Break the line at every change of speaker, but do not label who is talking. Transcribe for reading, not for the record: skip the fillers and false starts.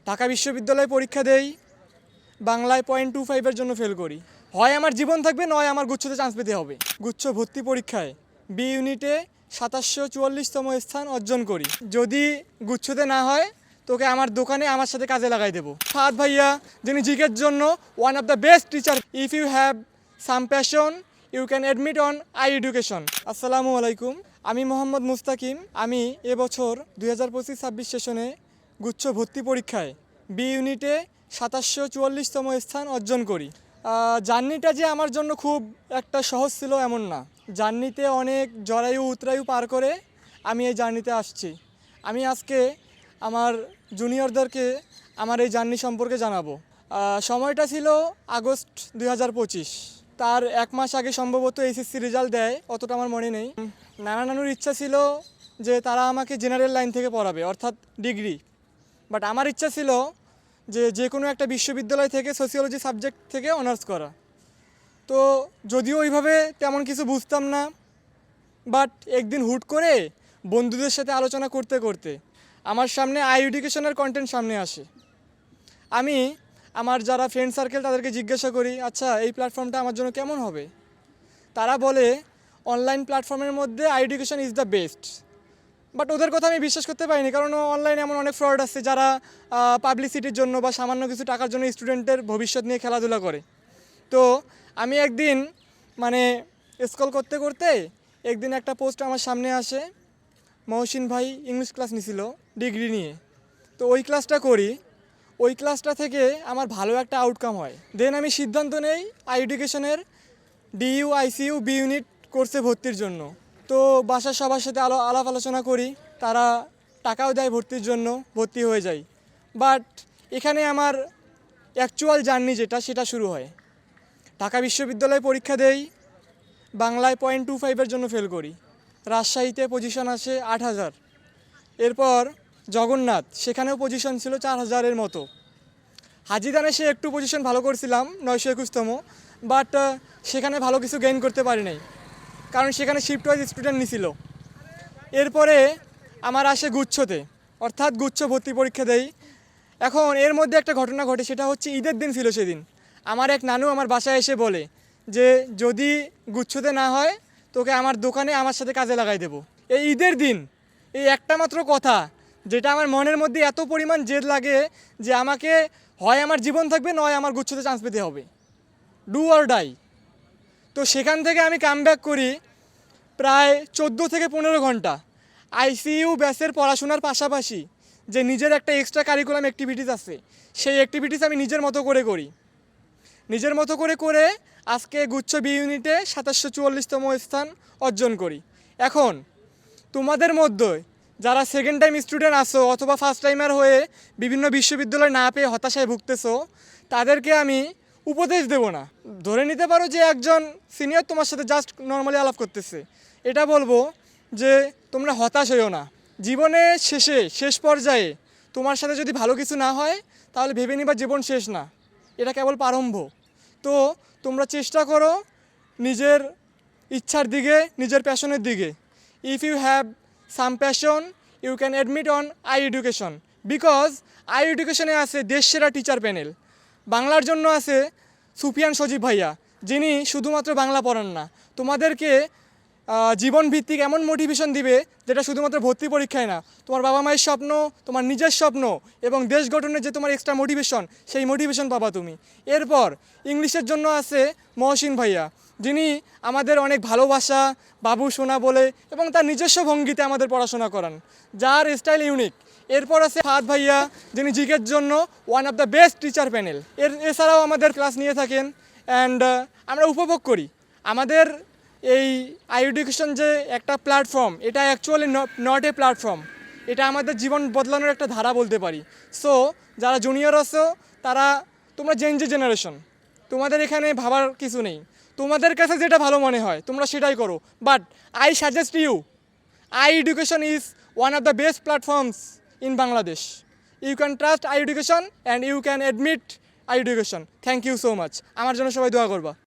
ঢাকা বিশ্ববিদ্যালয়ে পরীক্ষা দেই, বাংলায় 0.25-এর জন্য ফেল করি। হয় আমার জীবন থাকবে, নয় আমার গুচ্ছতে চান্স পেতে হবে। গুচ্ছ ভর্তি পরীক্ষায় বি ইউনিটে 744তম স্থান অর্জন করি। যদি গুচ্ছতে না হয়, তোকে আমার দোকানে আমার সাথে কাজে লাগাই দেবো। ফাহাদ ভাইয়া, যিনি জিকের জন্য one of the best teacher. If you have some passion you can admit on I education. আসসালামু আলাইকুম, আমি মোহাম্মদ মুস্তাকিম। আমি এবছর 2025-26 সেশনে গুচ্ছ ভর্তি পরীক্ষায় বি ইউনিটে 744তম স্থান অর্জন করি। জার্নিটা যে আমার জন্য খুব একটা সহজ ছিল এমন না। জার্নিতে অনেক জরায়ু উতরায়ু পার করে আমি এই জার্নিতে আসছি। আমি আজকে আমার জুনিয়রদেরকে আমার এই জার্নি সম্পর্কে জানাবো। সময়টা ছিল আগস্ট 2025। তার এক মাস আগে সম্ভবত এইচএসসি রেজাল্ট দেয়, অতটা আমার মনে নেই। নানা নানুর ইচ্ছা ছিল যে তারা আমাকে জেনারেল লাইন থেকে পড়াবে, অর্থাৎ ডিগ্রি। বাট আমার ইচ্ছা ছিল যে কোনো একটা বিশ্ববিদ্যালয় থেকে সোসিওলজি সাবজেক্ট থেকে অনার্স করা। তো যদিও ওইভাবে তেমন কিছু বুঝতাম না, বাট একদিন হুট করে বন্ধুদের সাথে আলোচনা করতে করতে আমার সামনে আই এডুকেশনের কন্টেন্ট সামনে আসে। আমি আমার যারা ফ্রেন্ড সার্কেল তাদেরকে জিজ্ঞাসা করি, আচ্ছা এই প্ল্যাটফর্মটা আমার জন্য কেমন হবে? তারা বলে অনলাইন প্ল্যাটফর্মের মধ্যে I education is the best. But ওদের কথা আমি বিশ্বাস করতে পারিনি, কারণ অনলাইনে এমন অনেক ফ্রড আছে যারা পাবলিসিটির জন্য বা সামান্য কিছু টাকার জন্য স্টুডেন্টের ভবিষ্যৎ নিয়ে খেলাধুলা করে। তো আমি একদিন স্ক্রল করতে করতে একদিন একটা পোস্ট আমার সামনে আসে, মহসিন ভাই ইংলিশ ক্লাস নিছিল ডিগ্রি নিয়ে। তো ওই ক্লাসটা করি, ওই ক্লাসটা থেকে আমার ভালো একটা আউটকাম হয়। দেন আমি সিদ্ধান্ত নেই আই এডুকেশনের ডিইউ আইসিইউ বি ইউনিট কোর্সে ভর্তির জন্য। তো বাসার সবার সাথে আলাপ আলোচনা করি, তারা টাকাও দেয় ভর্তির জন্য, ভর্তি হয়ে যাই। বাট এখানে আমার অ্যাকচুয়াল জার্নি সেটা শুরু হয়। ঢাকা বিশ্ববিদ্যালয়ে পরীক্ষা দেই, বাংলায় 0.25-এর জন্য ফেল করি। রাজশাহীতে পজিশন আসে 8000। এরপর জগন্নাথ, সেখানেও পজিশন ছিল 4000-এর মতো। হাজিদানে সে একটু পজিশন ভালো করছিলাম, 921তম, বাট সেখানে ভালো কিছু গেইন করতে পারি নাই, কারণ সেখানে শিফট ওয়াইজ স্টুডেন্ট নিছিল। এরপরে আমার আসে গুচ্ছতে, অর্থাৎ গুচ্ছ ভর্তি পরীক্ষা দেই। এখন এর মধ্যে একটা ঘটনা ঘটে, সেটা হচ্ছে ঈদের দিন ছিল সেদিন। আমার এক নানু আমার বাসায় এসে বলে যে যদি গুচ্ছতে না হয়, তোকে আমার দোকানে আমার সাথে কাজে লাগাই দেবো। এই ঈদের দিন এই একটা মাত্র কথা, যেটা আমার মনের মধ্যে এত পরিমাণ জেদ লাগে যে আমাকে হয় আমার জীবন থাকবে, নয় আমার গুচ্ছতে চান্স পেতে হবে, ডু অর ডাই। তো সেখান থেকে আমি কামব্যাক করি প্রায় 14 থেকে 15 ঘন্টা আইসিইউ ব্যাচের পড়াশোনার পাশাপাশি যে নিজের একটা এক্সট্রা কারিকুলাম অ্যাক্টিভিটিস আছে, সেই অ্যাক্টিভিটিস আমি নিজের মতো করে করি। নিজের মতো করে আজকে গুচ্ছ বি ইউনিটে 744তম স্থান অর্জন করি। এখন তোমাদের মধ্যে যারা সেকেন্ড টাইম স্টুডেন্ট আসো অথবা ফার্স্ট টাইমার হয়ে বিভিন্ন বিশ্ববিদ্যালয় না পেয়ে হতাশায় ভুগতেছো, তাদেরকে আমি উপদেশ দেব না। ধরে নিতে পারো যে একজন সিনিয়র তোমার সাথে জাস্ট নর্মালি আলাপ করতেছে, এটা বলবো যে তোমরা হতাশ হইও না। জীবনে শেষ পর্যায়ে তোমার সাথে যদি ভালো কিছু না হয়, তাহলে ভেবে নিবা জীবন শেষ না, এটা কেবল প্রারম্ভ। তো তোমরা চেষ্টা করো নিজের ইচ্ছার দিকে, নিজের প্যাশনের দিকে। If you have some passion you can admit on I education, because I এডুকেশনে আছে দেশসেরা টিচার প্যানেল। বাংলার জন্য আছে সুফিয়ান সজীব ভাইয়া, যিনি শুধুমাত্র বাংলা পড়ান না, তোমাদেরকে জীবন ভিত্তিক এমন মোটিভেশন দিবে যেটা শুধুমাত্র ভর্তি পরীক্ষায় না, তোমার বাবা মায়ের স্বপ্ন, তোমার নিজের স্বপ্ন এবং দেশ গঠনের যে তোমার এক্সট্রা মোটিভেশন, সেই মোটিভেশন পাবা তুমি। এরপর ইংলিশের জন্য আছে মহসিন ভাইয়া, যিনি আমাদের অনেক ভালোবাসা, বাবু সোনা বলে এবং তার নিজস্ব ভঙ্গিতে আমাদের পড়াশোনা করান, যার স্টাইল ইউনিক। এরপর আছে ফাহাদ ভাইয়া, যিনি জিকের জন্য one of the best teacher panel. এছাড়াও আমাদের ক্লাস নিয়ে থাকেন অ্যান্ড আমরা উপভোগ করি। আমাদের এই আই এডুকেশন যে একটা প্ল্যাটফর্ম, এটা অ্যাকচুয়ালি নট এ প্ল্যাটফর্ম, এটা আমাদের জীবন বদলানোর একটা ধারা বলতে পারি। সো যারা জুনিয়র আছো, তোমরা জেনারেশন, তোমাদের এখানে ভাবার কিছু নেই। তোমাদের কাছে যেটা ভালো মনে হয় তোমরা সেটাই করো, but I suggest you I education is one of the best platforms in Bangladesh. You can trust I education and you can admit I education. Thank you so much. আমার জন্য সবাই দোয়া করবা।